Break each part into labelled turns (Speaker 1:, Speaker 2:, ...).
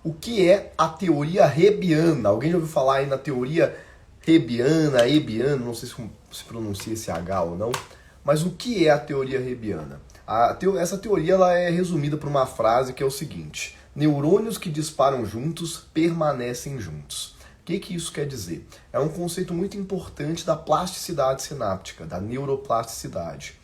Speaker 1: o que é a teoria Hebbiana. Alguém já ouviu falar aí na teoria Hebbiana, Hebbiana, não sei se pronuncia esse H ou não, mas o que é a teoria Hebbiana? Essa teoria ela é resumida por uma frase que é o seguinte: neurônios que disparam juntos permanecem juntos. O que isso quer dizer? É um conceito muito importante da plasticidade sináptica, da neuroplasticidade.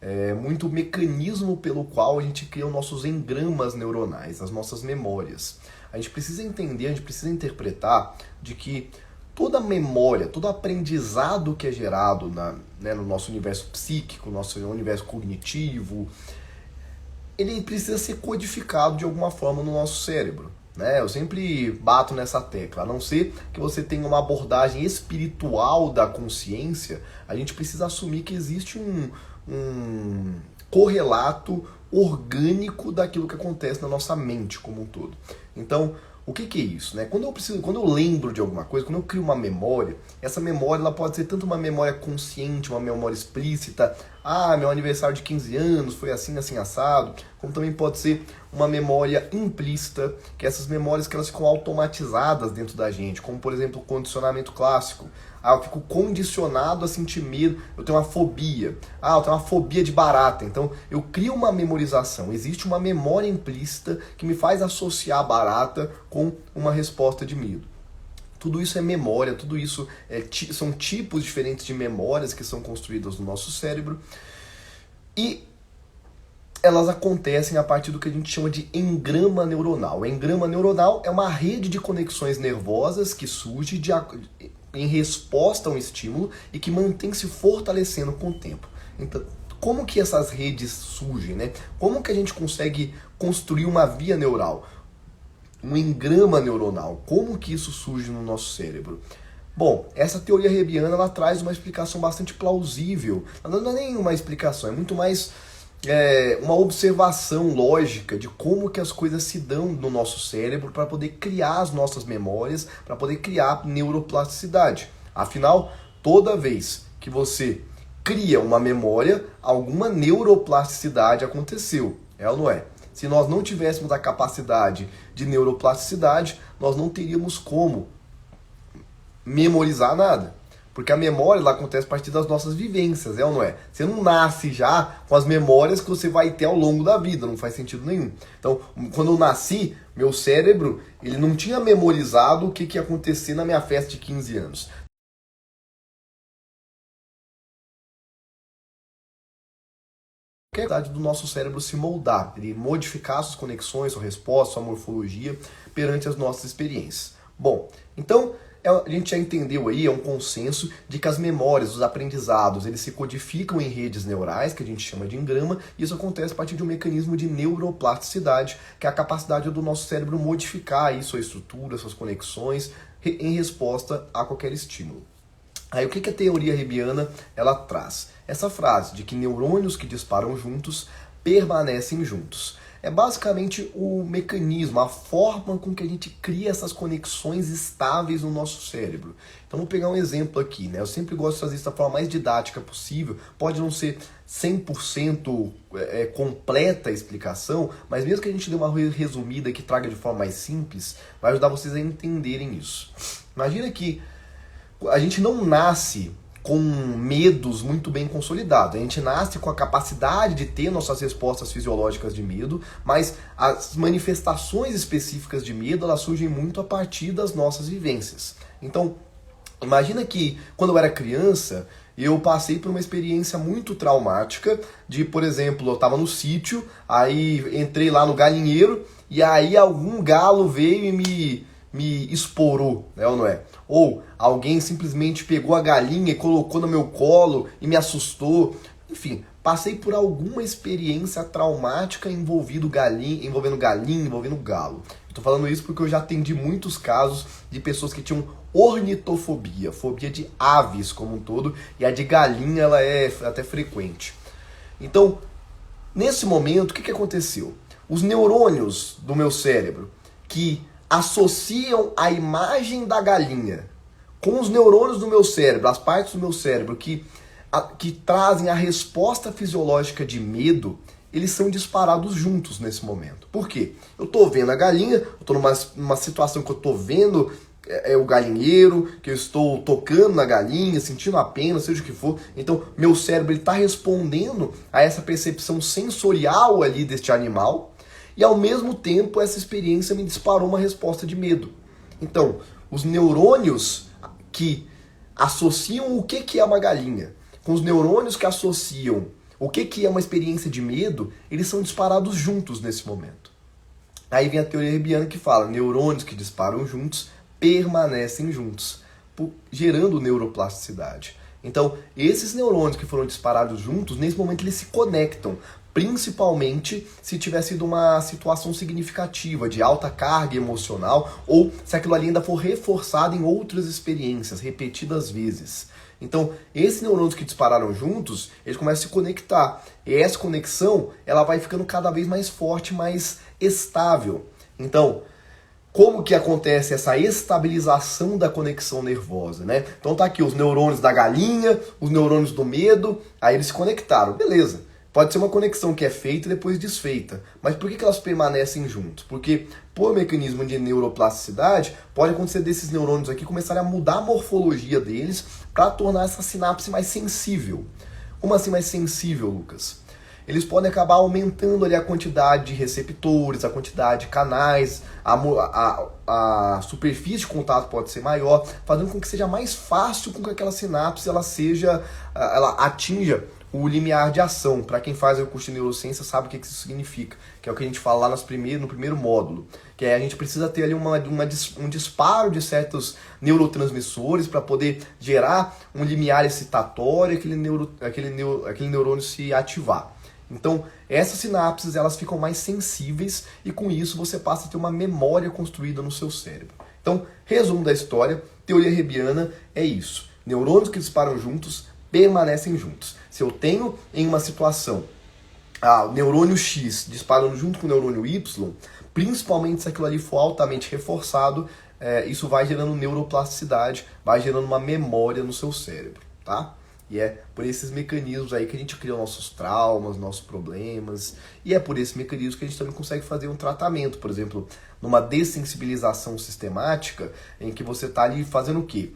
Speaker 1: É muito o mecanismo pelo qual a gente cria os nossos engramas neuronais, as nossas memórias. A gente precisa entender, a gente precisa interpretar de que toda memória, todo aprendizado que é gerado no nosso universo psíquico, no nosso universo cognitivo, ele precisa ser codificado de alguma forma no nosso cérebro. Eu sempre bato nessa tecla. A não ser que você tenha uma abordagem espiritual da consciência, a gente precisa assumir que existe um correlato orgânico daquilo que acontece na nossa mente como um todo. Então, o que é isso? Quando eu lembro de alguma coisa, quando eu crio uma memória, essa memória ela pode ser tanto uma memória consciente, uma memória explícita, meu aniversário de 15 anos foi assim, assim, assado, como também pode ser uma memória implícita, que essas memórias que elas ficam automatizadas dentro da gente, como por exemplo o condicionamento clássico. Eu fico condicionado a sentir medo, eu tenho uma fobia. Eu tenho uma fobia de barata. Então, eu crio uma memorização. Existe uma memória implícita que me faz associar a barata com uma resposta de medo. Tudo isso é memória, tudo isso são tipos diferentes de memórias que são construídas no nosso cérebro. E elas acontecem a partir do que a gente chama de engrama neuronal. O engrama neuronal é uma rede de conexões nervosas que surge em resposta a um estímulo e que mantém se fortalecendo com o tempo. Então, como que essas redes surgem, Como que a gente consegue construir uma via neural? Um engrama neuronal. Como que isso surge no nosso cérebro? Bom, essa teoria Hebbiana ela traz uma explicação bastante plausível. Não é nem uma explicação, é muito mais uma observação lógica de como que as coisas se dão no nosso cérebro para poder criar as nossas memórias, para poder criar neuroplasticidade. Afinal, toda vez que você cria uma memória, alguma neuroplasticidade aconteceu, é ou não é? Se nós não tivéssemos a capacidade de neuroplasticidade, nós não teríamos como memorizar nada. Porque a memória ela acontece a partir das nossas vivências, é ou não é? Você não nasce já com as memórias que você vai ter ao longo da vida, não faz sentido nenhum. Então, quando eu nasci, meu cérebro ele não tinha memorizado o que ia acontecer na minha festa de 15 anos. A capacidade do nosso cérebro se moldar, ele modificar suas conexões, sua resposta, sua morfologia perante as nossas experiências. Bom, então a gente já entendeu aí, é um consenso de que as memórias, os aprendizados, eles se codificam em redes neurais, que a gente chama de engrama, e isso acontece a partir de um mecanismo de neuroplasticidade, que é a capacidade do nosso cérebro modificar aí sua estrutura, suas conexões, em resposta a qualquer estímulo. Aí o que a teoria Hebbiana ela traz? Essa frase de que neurônios que disparam juntos permanecem juntos. É basicamente o mecanismo, a forma com que a gente cria essas conexões estáveis no nosso cérebro. Então vou pegar um exemplo aqui, Eu sempre gosto de fazer isso da forma mais didática possível. Pode não ser 100% completa a explicação, mas mesmo que a gente dê uma resumida que traga de forma mais simples, vai ajudar vocês a entenderem isso. Imagina que a gente não nasce com medos muito bem consolidados. A gente nasce com a capacidade de ter nossas respostas fisiológicas de medo, mas as manifestações específicas de medo, elas surgem muito a partir das nossas vivências. Então, imagina que quando eu era criança, eu passei por uma experiência muito traumática de, por exemplo, eu estava no sítio, aí entrei lá no galinheiro, e aí algum galo veio e me esporou, ou não é? Ou alguém simplesmente pegou a galinha e colocou no meu colo e me assustou. Enfim, passei por alguma experiência traumática envolvendo galinha, envolvendo galo. Estou falando isso porque eu já atendi muitos casos de pessoas que tinham ornitofobia, fobia de aves como um todo, e a de galinha ela é até frequente. Então, nesse momento, o que aconteceu? Os neurônios do meu cérebro que associam a imagem da galinha com os neurônios do meu cérebro, as partes do meu cérebro que trazem a resposta fisiológica de medo, eles são disparados juntos nesse momento. Por quê? Eu tô vendo a galinha, eu tô numa situação que eu tô vendo o galinheiro, que eu estou tocando na galinha, sentindo a pena, seja o que for. Então, meu cérebro está respondendo a essa percepção sensorial ali deste animal, e ao mesmo tempo essa experiência me disparou uma resposta de medo. Então, os neurônios que associam o que é uma galinha com os neurônios que associam o que é uma experiência de medo, eles são disparados juntos nesse momento. Aí vem a teoria Hebbiana que fala: neurônios que disparam juntos permanecem juntos, gerando neuroplasticidade. Então, esses neurônios que foram disparados juntos, nesse momento eles se conectam, principalmente se tiver sido uma situação significativa, de alta carga emocional, ou se aquilo ali ainda for reforçado em outras experiências, repetidas vezes. Então, esses neurônios que dispararam juntos, eles começam a se conectar. E essa conexão, ela vai ficando cada vez mais forte, mais estável. Então, como que acontece essa estabilização da conexão nervosa, né? Então tá aqui os neurônios da galinha, os neurônios do medo, aí eles se conectaram, beleza. Pode ser uma conexão que é feita e depois desfeita. Mas por que elas permanecem juntos? Porque, por mecanismo de neuroplasticidade, pode acontecer desses neurônios aqui começarem a mudar a morfologia deles para tornar essa sinapse mais sensível. Como assim mais sensível, Lucas? Eles podem acabar aumentando ali a quantidade de receptores, a quantidade de canais, a superfície de contato pode ser maior, fazendo com que seja mais fácil com que aquela sinapse ela atinja o limiar de ação. Para quem faz o curso de neurociência sabe o que isso significa, que é o que a gente fala lá no primeiro módulo, que é a gente precisa ter ali um disparo de certos neurotransmissores para poder gerar um limiar excitatório e aquele neurônio se ativar. Então, essas sinapses elas ficam mais sensíveis e com isso você passa a ter uma memória construída no seu cérebro. Então, resumo da história, teoria Hebbiana é isso. Neurônios que disparam juntos permanecem juntos. Se eu tenho em uma situação o neurônio X disparando junto com o neurônio Y, principalmente se aquilo ali for altamente reforçado, isso vai gerando neuroplasticidade, vai gerando uma memória no seu cérebro, tá? E é por esses mecanismos aí que a gente cria nossos traumas, nossos problemas. E é por esse mecanismo que a gente também consegue fazer um tratamento. Por exemplo, numa dessensibilização sistemática, em que você está ali fazendo o quê?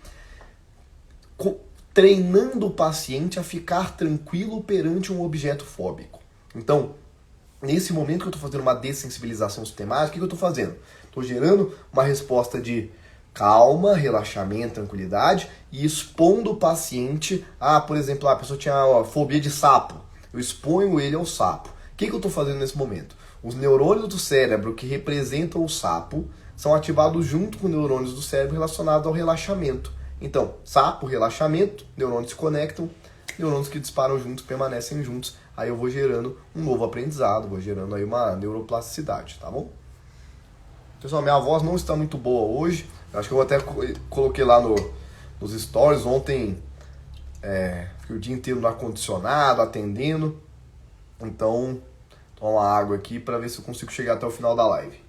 Speaker 1: Treinando o paciente a ficar tranquilo perante um objeto fóbico. Então, nesse momento que eu estou fazendo uma dessensibilização sistemática, o que eu estou fazendo? Estou gerando uma resposta de calma, relaxamento, tranquilidade e expondo o paciente por exemplo, a pessoa tinha fobia de sapo. Eu exponho ele ao sapo. O que eu estou fazendo nesse momento? Os neurônios do cérebro que representam o sapo são ativados junto com neurônios do cérebro relacionados ao relaxamento. Então, sapo, relaxamento, neurônios se conectam, neurônios que disparam juntos permanecem juntos. Aí eu vou gerando um novo aprendizado, vou gerando aí uma neuroplasticidade, tá bom? Pessoal, minha voz não está muito boa hoje. Acho que eu até coloquei lá nos stories. Ontem fiquei o dia inteiro no ar-condicionado, atendendo. Então, toma uma água aqui para ver se eu consigo chegar até o final da live.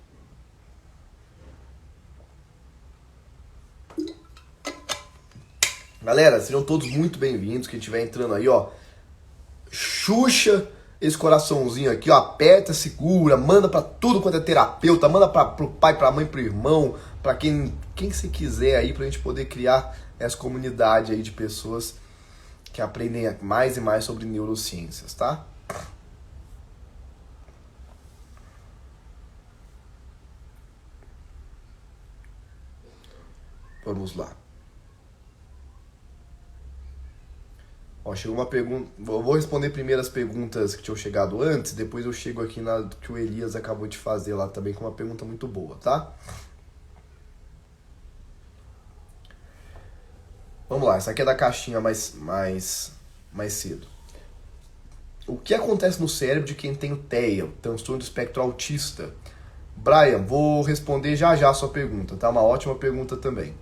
Speaker 1: Galera, sejam todos muito bem-vindos. Quem estiver entrando aí, ó, Xuxa esse coraçãozinho aqui, ó, aperta, segura, manda pra tudo quanto é terapeuta, manda pro pai, pra mãe, pro irmão, pra quem você quiser aí, pra gente poder criar essa comunidade aí de pessoas que aprendem mais e mais sobre neurociências, tá? Vamos lá. Ó, chegou uma pergunta. Eu vou responder primeiro as perguntas que tinham chegado antes, depois eu chego aqui na que o Elias acabou de fazer lá também, com uma pergunta muito boa, tá? Vamos lá, essa aqui é da caixinha mais cedo. O que acontece no cérebro de quem tem o TEA, o transtorno do espectro autista? Brian, vou responder já a sua pergunta, tá? Uma ótima pergunta também.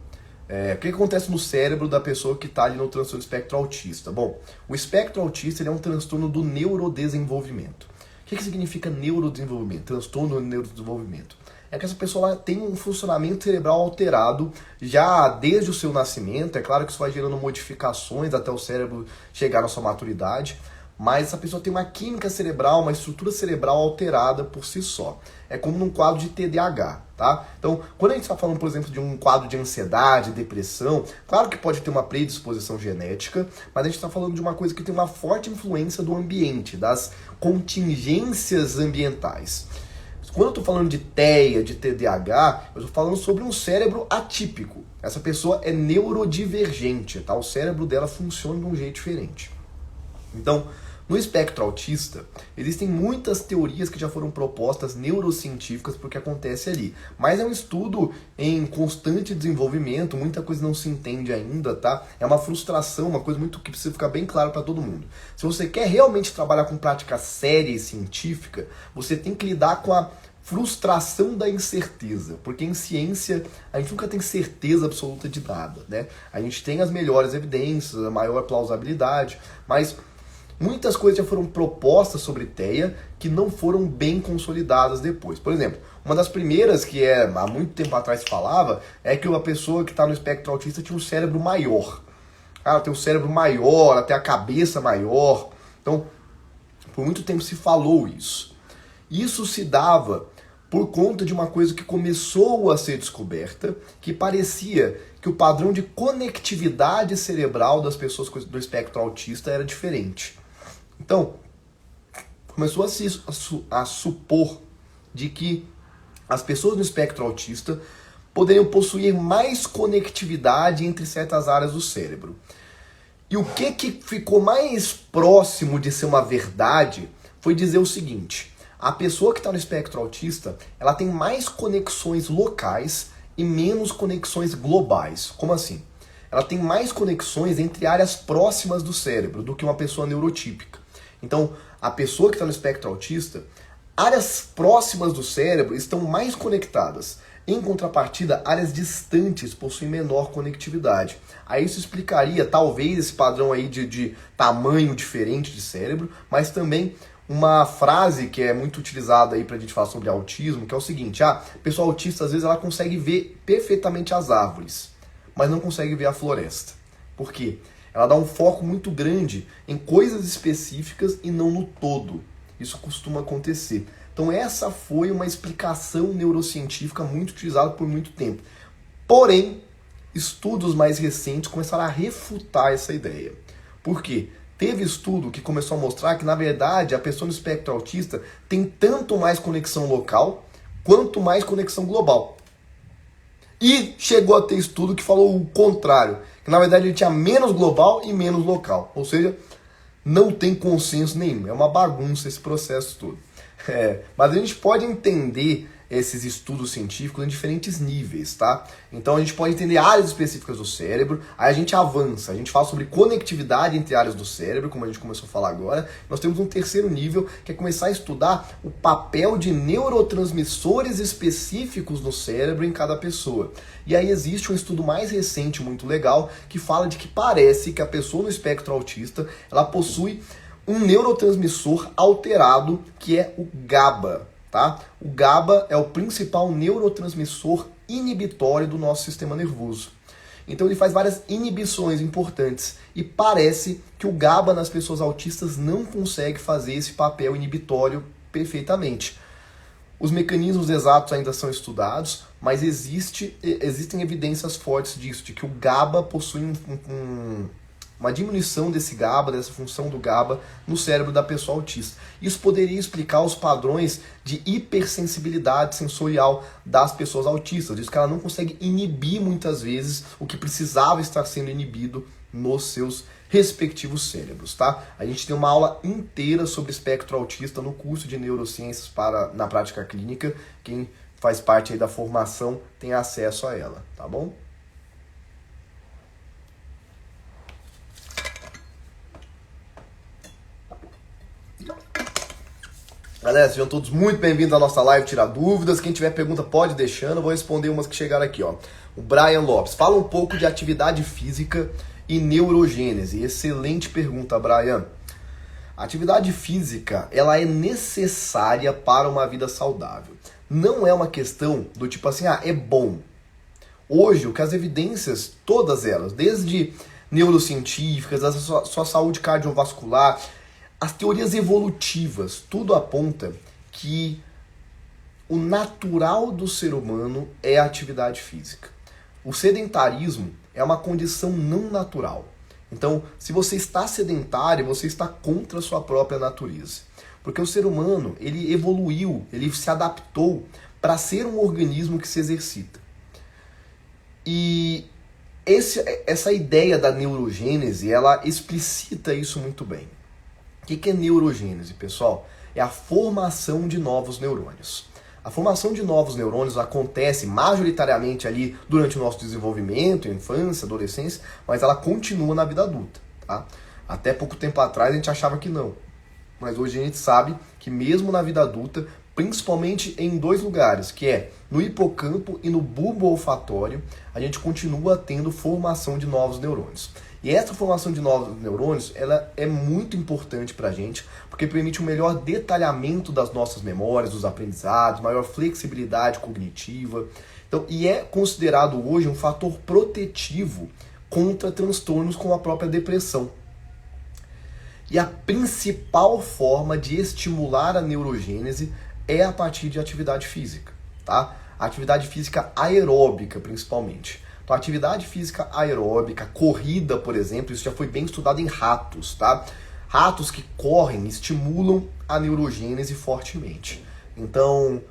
Speaker 1: O que acontece no cérebro da pessoa que está ali no transtorno do espectro autista? Bom, o espectro autista ele é um transtorno do neurodesenvolvimento. O que significa neurodesenvolvimento? Transtorno do neurodesenvolvimento. É que essa pessoa tem um funcionamento cerebral alterado já desde o seu nascimento. É claro que isso vai gerando modificações até o cérebro chegar na sua maturidade. mas essa pessoa tem uma química cerebral, uma estrutura cerebral alterada por si só. É como num quadro de TDAH, tá? Então, quando a gente está falando, por exemplo, de um quadro de ansiedade, depressão, claro que pode ter uma predisposição genética, mas a gente está falando de uma coisa que tem uma forte influência do ambiente, das contingências ambientais. Quando eu estou falando de TEA, de TDAH, eu estou falando sobre um cérebro atípico. Essa pessoa é neurodivergente, tá? O cérebro dela funciona de um jeito diferente. Então, no espectro autista, existem muitas teorias que já foram propostas neurocientíficas para o que acontece ali. Mas é um estudo em constante desenvolvimento, muita coisa não se entende ainda, tá? É uma frustração, uma coisa muito que precisa ficar bem claro para todo mundo. Se você quer realmente trabalhar com prática séria e científica, você tem que lidar com a frustração da incerteza, porque em ciência a gente nunca tem certeza absoluta de nada, né? A gente tem as melhores evidências, a maior plausibilidade, mas muitas coisas já foram propostas sobre TEA que não foram bem consolidadas depois. Por exemplo, uma das primeiras que há muito tempo atrás se falava é que uma pessoa que está no espectro autista tinha um cérebro maior. Ela tem um cérebro maior, ela tem a cabeça maior. Então, por muito tempo se falou isso. Isso se dava por conta de uma coisa que começou a ser descoberta, que parecia que o padrão de conectividade cerebral das pessoas do espectro autista era diferente. Então, começou a supor de que as pessoas no espectro autista poderiam possuir mais conectividade entre certas áreas do cérebro. E o que ficou mais próximo de ser uma verdade foi dizer o seguinte: a pessoa que está no espectro autista, ela tem mais conexões locais e menos conexões globais. Como assim? Ela tem mais conexões entre áreas próximas do cérebro do que uma pessoa neurotípica. Então, a pessoa que está no espectro autista, áreas próximas do cérebro estão mais conectadas. Em contrapartida, áreas distantes possuem menor conectividade. Aí isso explicaria, talvez, esse padrão aí de tamanho diferente de cérebro, mas também uma frase que é muito utilizada aí pra gente falar sobre autismo, que é o seguinte: a pessoa autista, às vezes, ela consegue ver perfeitamente as árvores, mas não consegue ver a floresta. Por quê? Ela dá um foco muito grande em coisas específicas e não no todo. Isso costuma acontecer. Então essa foi uma explicação neurocientífica muito utilizada por muito tempo. Porém, estudos mais recentes começaram a refutar essa ideia. Por quê? Teve estudo que começou a mostrar que, na verdade, a pessoa no espectro autista tem tanto mais conexão local quanto mais conexão global. E chegou a ter estudo que falou o contrário, que na verdade ele tinha menos global e menos local. Ou seja, não tem consenso nenhum. É uma bagunça esse processo todo. Mas a gente pode entender esses estudos científicos em diferentes níveis, tá? Então a gente pode entender áreas específicas do cérebro, aí a gente avança, a gente fala sobre conectividade entre áreas do cérebro, como a gente começou a falar agora. Nós temos um terceiro nível, que é começar a estudar o papel de neurotransmissores específicos no cérebro em cada pessoa. E aí existe um estudo mais recente, muito legal, que fala de que parece que a pessoa no espectro autista, ela possui um neurotransmissor alterado, que é o GABA. Tá? O GABA é o principal neurotransmissor inibitório do nosso sistema nervoso. Então ele faz várias inibições importantes e parece que o GABA nas pessoas autistas não consegue fazer esse papel inibitório perfeitamente. Os mecanismos exatos ainda são estudados, mas existem evidências fortes disso, de que o GABA possui uma diminuição desse GABA, dessa função do GABA no cérebro da pessoa autista. Isso poderia explicar os padrões de hipersensibilidade sensorial das pessoas autistas. Diz que ela não consegue inibir muitas vezes o que precisava estar sendo inibido nos seus respectivos cérebros, tá? A gente tem uma aula inteira sobre espectro autista no curso de neurociências na prática clínica. Quem faz parte aí da formação tem acesso a ela, tá bom? Galera, sejam todos muito bem-vindos à nossa live Tirar Dúvidas. Quem tiver pergunta pode ir deixando, eu vou responder umas que chegaram aqui, ó. O Brian Lopes, fala um pouco de atividade física e neurogênese. Excelente pergunta, Brian. A atividade física, ela é necessária para uma vida saudável. Não é uma questão do tipo assim, é bom. Hoje, o que as evidências, todas elas, desde neurocientíficas, a sua saúde cardiovascular, As teorias evolutivas, tudo aponta que o natural do ser humano é a atividade física. O sedentarismo é uma condição não natural. Então, se você está sedentário, você está contra a sua própria natureza. Porque o ser humano, ele evoluiu, ele se adaptou para ser um organismo que se exercita. E essa ideia da neurogênese, ela explicita isso muito bem. O que é neurogênese, pessoal? É a formação de novos neurônios. A formação de novos neurônios acontece majoritariamente ali durante o nosso desenvolvimento, infância, adolescência, mas ela continua na vida adulta, tá? Até pouco tempo atrás a gente achava que não. Mas hoje a gente sabe que mesmo na vida adulta, principalmente em dois lugares, que é no hipocampo e no bulbo olfatório, a gente continua tendo formação de novos neurônios. E essa formação de novos neurônios, ela é muito importante para a gente, porque permite um melhor detalhamento das nossas memórias, dos aprendizados, maior flexibilidade cognitiva. Então, e é considerado hoje um fator protetivo contra transtornos como a própria depressão. E a principal forma de estimular a neurogênese é a partir de atividade física, tá? Atividade física aeróbica, principalmente. Então, atividade física aeróbica, corrida, por exemplo, isso já foi bem estudado em ratos, tá? Ratos que correm estimulam a neurogênese fortemente. Então,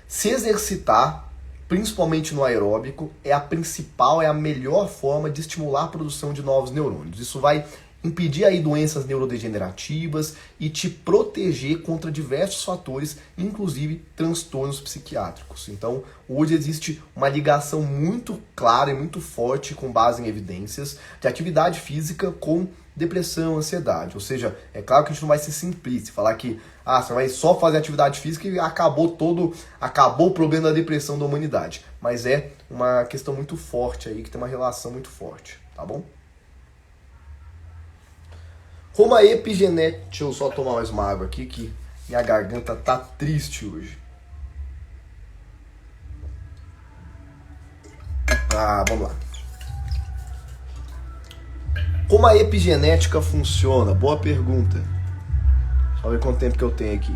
Speaker 1: se exercitar, principalmente no aeróbico, é a principal, é a melhor forma de estimular a produção de novos neurônios. Isso vai impedir aí doenças neurodegenerativas e te proteger contra diversos fatores, inclusive transtornos psiquiátricos. Então, hoje existe uma ligação muito clara e muito forte, com base em evidências, de atividade física com depressão, ansiedade. Ou seja, é claro que a gente não vai ser simplista, falar que você vai só fazer atividade física e acabou o problema da depressão da humanidade. Mas é uma questão muito forte aí, que tem uma relação muito forte, tá bom? Como a epigenética... Deixa eu só tomar mais uma água aqui, que minha garganta tá triste hoje. Vamos lá. Como a epigenética funciona? Boa pergunta. Deixa eu ver quanto tempo que eu tenho aqui.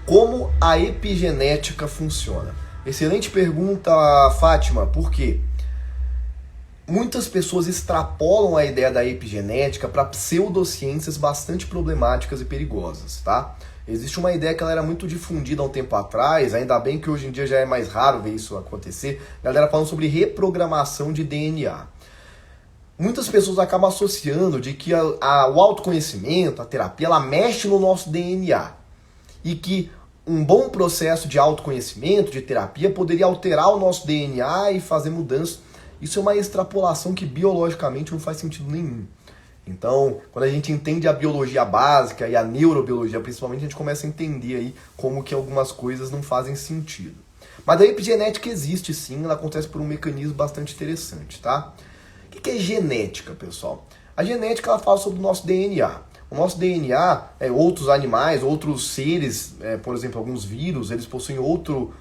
Speaker 1: Como a epigenética funciona? Excelente pergunta, Fátima. Por quê? Muitas pessoas extrapolam a ideia da epigenética para pseudociências bastante problemáticas e perigosas, tá? Existe uma ideia que ela era muito difundida há um tempo atrás, ainda bem que hoje em dia já é mais raro ver isso acontecer, a galera falando sobre reprogramação de DNA. Muitas pessoas acabam associando de que o autoconhecimento, a terapia, ela mexe no nosso DNA. E que um bom processo de autoconhecimento, de terapia, poderia alterar o nosso DNA e fazer mudanças. Isso é uma extrapolação que biologicamente não faz sentido nenhum. Então, quando a gente entende a biologia básica e a neurobiologia principalmente, a gente começa a entender aí como que algumas coisas não fazem sentido. Mas a epigenética existe sim, ela acontece por um mecanismo bastante interessante, tá? O que é genética, pessoal? A genética ela fala sobre o nosso DNA. O nosso DNA, outros animais, outros seres, por exemplo, alguns vírus, eles possuem outro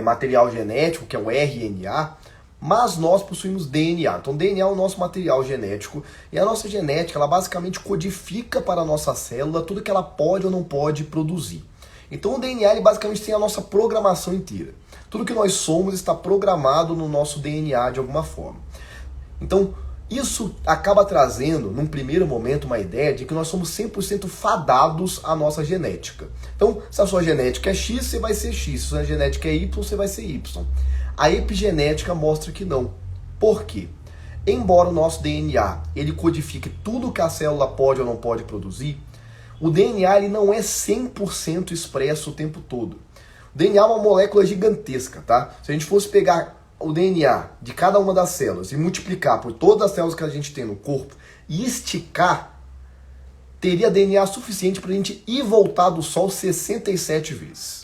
Speaker 1: material genético, que é o RNA, mas nós possuímos DNA. Então, DNA é o nosso material genético, e a nossa genética, ela basicamente codifica para a nossa célula tudo que ela pode ou não pode produzir. Então, o DNA, ele basicamente tem a nossa programação inteira. Tudo que nós somos está programado no nosso DNA de alguma forma. Então, isso acaba trazendo, num primeiro momento, uma ideia de que nós somos 100% fadados à nossa genética. Então, se a sua genética é X, você vai ser X. Se a sua genética é Y, você vai ser Y. A epigenética mostra que não. Por quê? Embora o nosso DNA ele codifique tudo que a célula pode ou não pode produzir, o DNA ele não é 100% expresso o tempo todo. O DNA é uma molécula gigantesca, tá? Se a gente fosse pegar o DNA de cada uma das células e multiplicar por todas as células que a gente tem no corpo e esticar, teria DNA suficiente para a gente ir e voltar do Sol 67 vezes.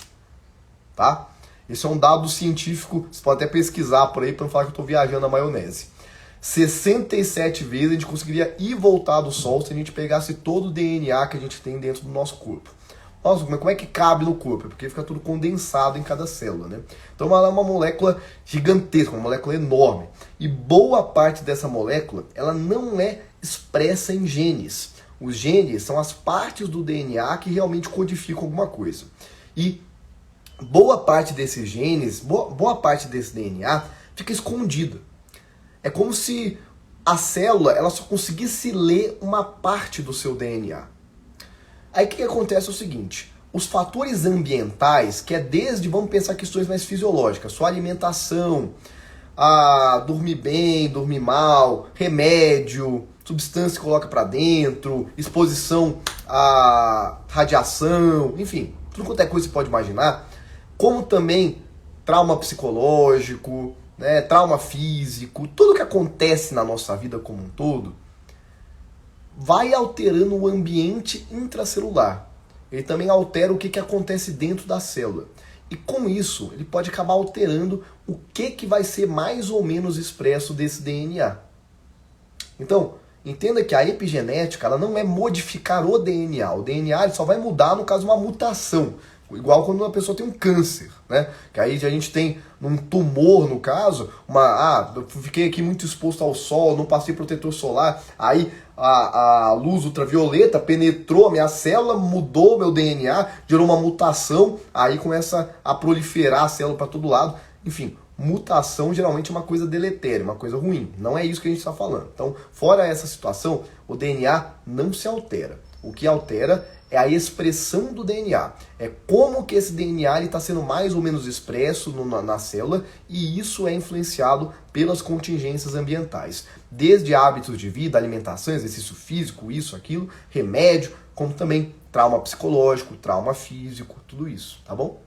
Speaker 1: Tá? Esse é um dado científico, você pode até pesquisar por aí para não falar que eu estou viajando na maionese. 67 vezes a gente conseguiria ir e voltar do Sol se a gente pegasse todo o DNA que a gente tem dentro do nosso corpo. Nossa, como é que cabe no corpo? Porque fica tudo condensado em cada célula, né? Então ela é uma molécula gigantesca, uma molécula enorme. E boa parte dessa molécula, ela não é expressa em genes. Os genes são as partes do DNA que realmente codificam alguma coisa. E boa parte desses genes, boa parte desse DNA fica escondida. É como se a célula ela só conseguisse ler uma parte do seu DNA. Aí o que acontece é o seguinte, os fatores ambientais, que é desde, vamos pensar questões mais fisiológicas, sua alimentação, dormir bem, dormir mal, remédio, substância que coloca para dentro, exposição à radiação, enfim, tudo quanto é coisa que você pode imaginar, como também trauma psicológico, né, trauma físico, tudo que acontece na nossa vida como um todo, vai alterando o ambiente intracelular. Ele também altera o que acontece dentro da célula. E com isso, ele pode acabar alterando o que vai ser mais ou menos expresso desse DNA. Então, entenda que a epigenética ela não é modificar o DNA. O DNA ele só vai mudar no caso de uma mutação. Igual quando uma pessoa tem um câncer, né? Que aí a gente tem um tumor, no caso, eu fiquei aqui muito exposto ao sol, não passei protetor solar, aí a luz ultravioleta penetrou a minha célula, mudou meu DNA, gerou uma mutação, aí começa a proliferar a célula para todo lado. Enfim, mutação geralmente é uma coisa deletéria, uma coisa ruim. Não é isso que a gente está falando. Então, fora essa situação, o DNA não se altera. O que altera é a expressão do DNA. É como que esse DNA está sendo mais ou menos expresso na célula, e isso é influenciado pelas contingências ambientais. Desde hábitos de vida, alimentação, exercício físico, isso, aquilo, remédio, como também trauma psicológico, trauma físico, tudo isso, tá bom?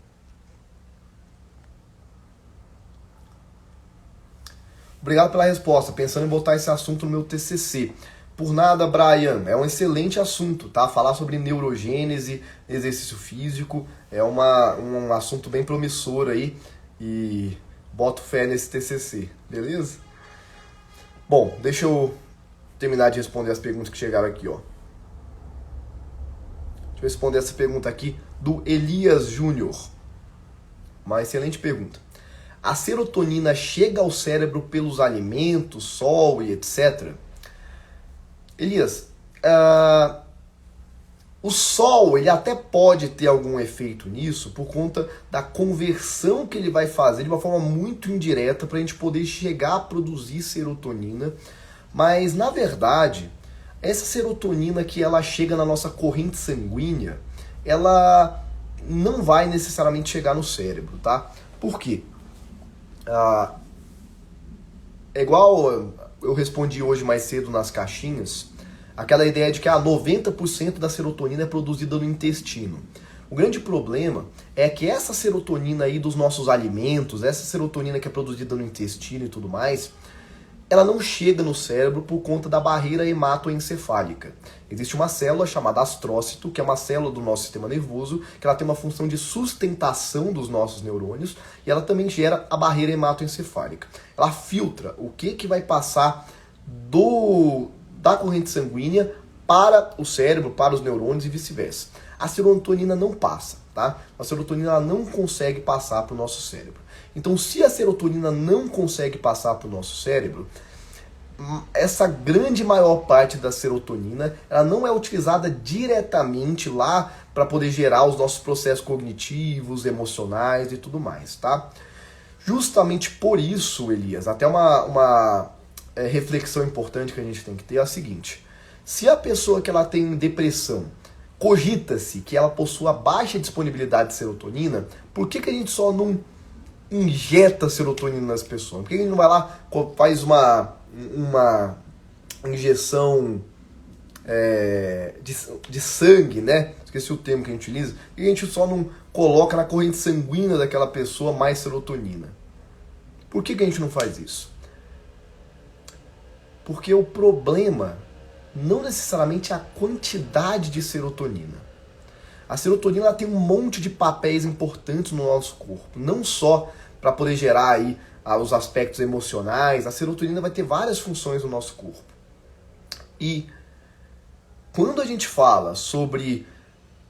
Speaker 1: Obrigado pela resposta. Pensando em botar esse assunto no meu TCC. Por nada, Brian. É um excelente assunto, tá? Falar sobre neurogênese, exercício físico, é um assunto bem promissor aí e boto fé nesse TCC, beleza? Bom, deixa eu terminar de responder as perguntas que chegaram aqui, ó. Deixa eu responder essa pergunta aqui do Elias Júnior. Uma excelente pergunta. A serotonina chega ao cérebro pelos alimentos, sol e etc? Elias, o sol ele até pode ter algum efeito nisso por conta da conversão que ele vai fazer de uma forma muito indireta para a gente poder chegar a produzir serotonina, mas na verdade essa serotonina que ela chega na nossa corrente sanguínea, ela não vai necessariamente chegar no cérebro, tá? Por quê? É igual eu respondi hoje mais cedo nas caixinhas, aquela ideia de que 90% da serotonina é produzida no intestino. O grande problema é que essa serotonina aí dos nossos alimentos, essa serotonina que é produzida no intestino e tudo mais, ela não chega no cérebro por conta da barreira hematoencefálica. Existe uma célula chamada astrócito, que é uma célula do nosso sistema nervoso, que ela tem uma função de sustentação dos nossos neurônios, e ela também gera a barreira hematoencefálica. Ela filtra o que vai passar da corrente sanguínea para o cérebro, para os neurônios e vice-versa. A serotonina não passa, tá? A serotonina ela não consegue passar para o nosso cérebro. Então, se a serotonina não consegue passar para o nosso cérebro, essa grande maior parte da serotonina, ela não é utilizada diretamente lá para poder gerar os nossos processos cognitivos, emocionais e tudo mais, tá? Justamente por isso, Elias, até uma reflexão importante que a gente tem que ter é a seguinte: se a pessoa que ela tem depressão, cogita-se que ela possua baixa disponibilidade de serotonina, por que a gente só não injeta serotonina nas pessoas? Por que a gente não vai lá, faz uma injeção de sangue, né? Esqueci o termo que a gente utiliza. E a gente só não coloca na corrente sanguínea daquela pessoa mais serotonina? Por que a gente não faz isso? Porque o problema não necessariamente é a quantidade de serotonina. A serotonina ela tem um monte de papéis importantes no nosso corpo, não só para poder gerar aí os aspectos emocionais. A serotonina vai ter várias funções no nosso corpo. E quando a gente fala sobre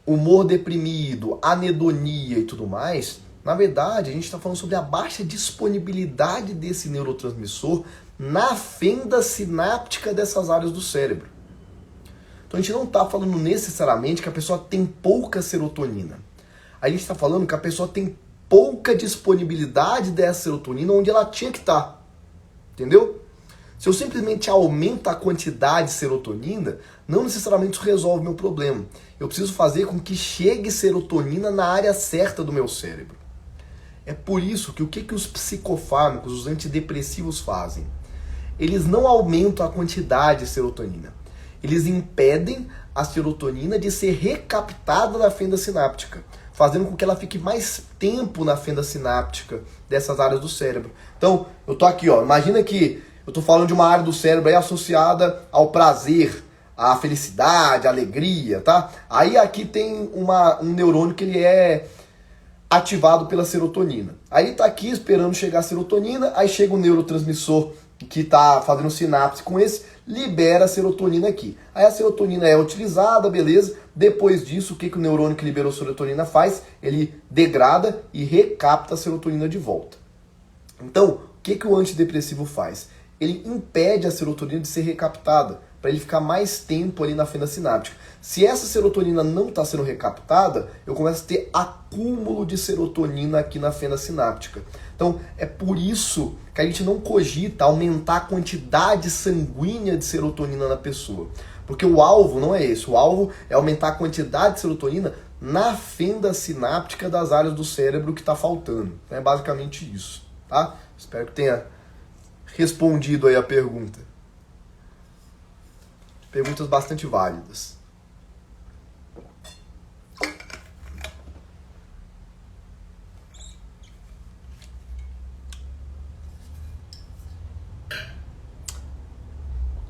Speaker 1: humor deprimido, anedonia e tudo mais, Na verdade, a gente está falando sobre a baixa disponibilidade desse neurotransmissor na fenda sináptica dessas áreas do cérebro. Então a gente não está falando necessariamente que a pessoa tem pouca serotonina. A gente está falando que a pessoa tem pouca disponibilidade dessa serotonina onde ela tinha que estar. Entendeu? Se eu simplesmente aumento a quantidade de serotonina, não necessariamente isso resolve o meu problema. Eu preciso fazer com que chegue serotonina na área certa do meu cérebro. É por isso que o que os psicofármacos, os antidepressivos fazem? Eles não aumentam a quantidade de serotonina. Eles impedem a serotonina de ser recaptada da fenda sináptica, fazendo com que ela fique mais tempo na fenda sináptica dessas áreas do cérebro. Então, eu tô aqui, ó, imagina que eu tô falando de uma área do cérebro aí associada ao prazer, à felicidade, à alegria, tá? Aí aqui tem um neurônio que ele é ativado pela serotonina. Aí tá aqui esperando chegar a serotonina, aí chega o neurotransmissor que tá fazendo sinapse com esse, libera a serotonina aqui. Aí a serotonina é utilizada, beleza? Depois disso, o que o neurônio que liberou a serotonina faz? Ele degrada e recapta a serotonina de volta. Então, o que o antidepressivo faz? Ele impede a serotonina de ser recaptada, para ele ficar mais tempo ali na fenda sináptica. Se essa serotonina não está sendo recaptada, eu começo a ter acúmulo de serotonina aqui na fenda sináptica. Então, é por isso que a gente não cogita aumentar a quantidade sanguínea de serotonina na pessoa. Porque o alvo não é esse. O alvo é aumentar a quantidade de serotonina na fenda sináptica das áreas do cérebro que está faltando. É basicamente isso, tá? Espero que tenha respondido aí a pergunta. Perguntas bastante válidas.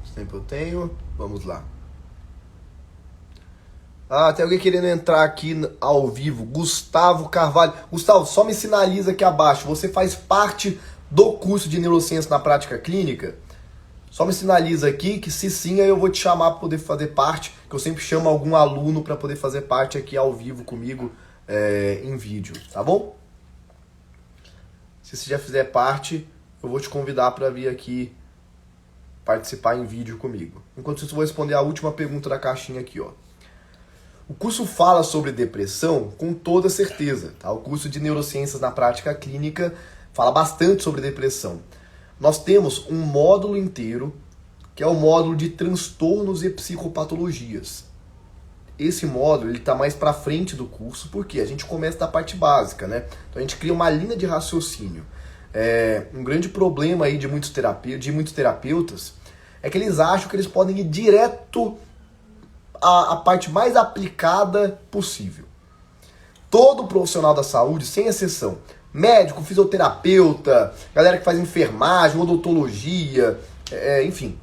Speaker 1: Quanto tempo eu tenho? Vamos lá. Tem alguém querendo entrar aqui ao vivo. Gustavo Carvalho. Gustavo, só me sinaliza aqui abaixo. Você faz parte do curso de neurociência na prática clínica? Só me sinaliza aqui que se sim, aí eu vou te chamar para poder fazer parte, que eu sempre chamo algum aluno para poder fazer parte aqui ao vivo comigo em vídeo, tá bom? Se você já fizer parte, eu vou te convidar para vir aqui participar em vídeo comigo. Enquanto isso, eu vou responder a última pergunta da caixinha aqui, ó. O curso fala sobre depressão com toda certeza, tá? O curso de neurociências na prática clínica fala bastante sobre depressão. Nós temos um módulo inteiro, que é o módulo de transtornos e psicopatologias. Esse módulo ele está mais para frente do curso, porque a gente começa da parte básica, né? Então a gente cria uma linha de raciocínio. Um grande problema aí de muitos terapeutas é que eles acham que eles podem ir direto à parte mais aplicada possível. Todo profissional da saúde, sem exceção, médico, fisioterapeuta, galera que faz enfermagem, odontologia, enfim.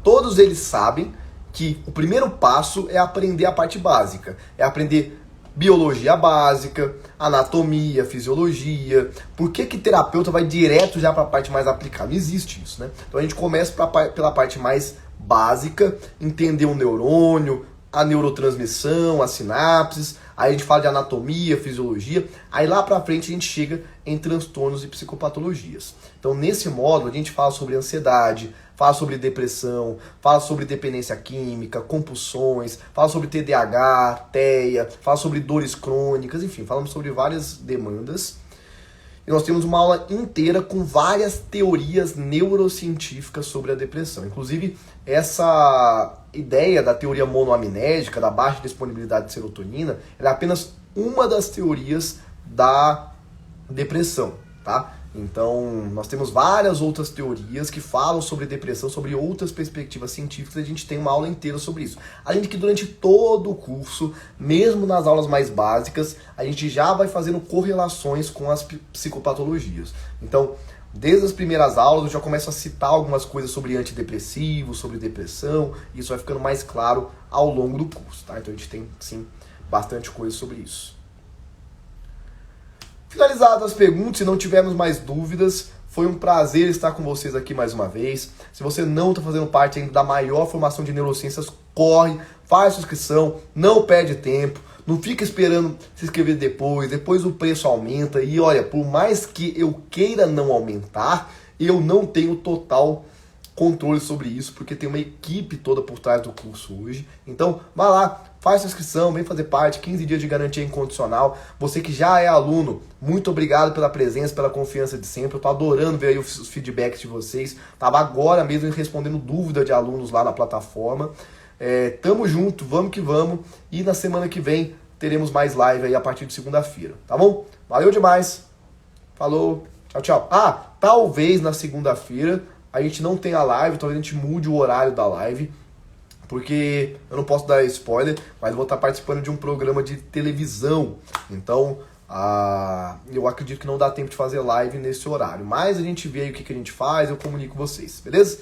Speaker 1: Todos eles sabem que o primeiro passo é aprender a parte básica. É aprender biologia básica, anatomia, fisiologia. Por que terapeuta vai direto já para a parte mais aplicada? Não existe isso, né? Então a gente começa pela parte mais básica, entender o neurônio, a neurotransmissão, as sinapses, aí a gente fala de anatomia, fisiologia, aí lá pra frente a gente chega em transtornos e psicopatologias. Então nesse módulo a gente fala sobre ansiedade, fala sobre depressão, fala sobre dependência química, compulsões, fala sobre TDAH, TEA, fala sobre dores crônicas, enfim, falamos sobre várias demandas. E nós temos uma aula inteira com várias teorias neurocientíficas sobre a depressão. Inclusive, essa ideia da teoria monoaminética, da baixa disponibilidade de serotonina, ela é apenas uma das teorias da depressão, tá? Então, nós temos várias outras teorias que falam sobre depressão, sobre outras perspectivas científicas, e a gente tem uma aula inteira sobre isso. Além de que durante todo o curso, mesmo nas aulas mais básicas, a gente já vai fazendo correlações com as psicopatologias. Então, desde as primeiras aulas, eu já começo a citar algumas coisas sobre antidepressivos, sobre depressão, e isso vai ficando mais claro ao longo do curso, tá? Então a gente tem, sim, bastante coisa sobre isso. Finalizadas as perguntas, se não tivermos mais dúvidas, foi um prazer estar com vocês aqui mais uma vez. Se você não está fazendo parte ainda da maior formação de neurociências, corre, faz sua inscrição, não perde tempo. Não fica esperando se inscrever depois o preço aumenta. E olha, por mais que eu queira não aumentar, eu não tenho total controle sobre isso, porque tem uma equipe toda por trás do curso hoje. Então, vai lá, faz sua inscrição, vem fazer parte, 15 dias de garantia incondicional. Você que já é aluno, muito obrigado pela presença, pela confiança de sempre. Eu tô adorando ver aí os feedbacks de vocês. Tava agora mesmo respondendo dúvida de alunos lá na plataforma. Tamo junto, vamos que vamos. E na semana que vem teremos mais live aí a partir de segunda-feira, tá bom? Valeu demais. Falou. Tchau, tchau. Talvez na segunda-feira a gente não tenha live, talvez a gente mude o horário da live, porque eu não posso dar spoiler, mas vou estar participando de um programa de televisão. Então, eu acredito que não dá tempo de fazer live nesse horário. Mas a gente vê aí o que a gente faz, eu comunico com vocês, beleza?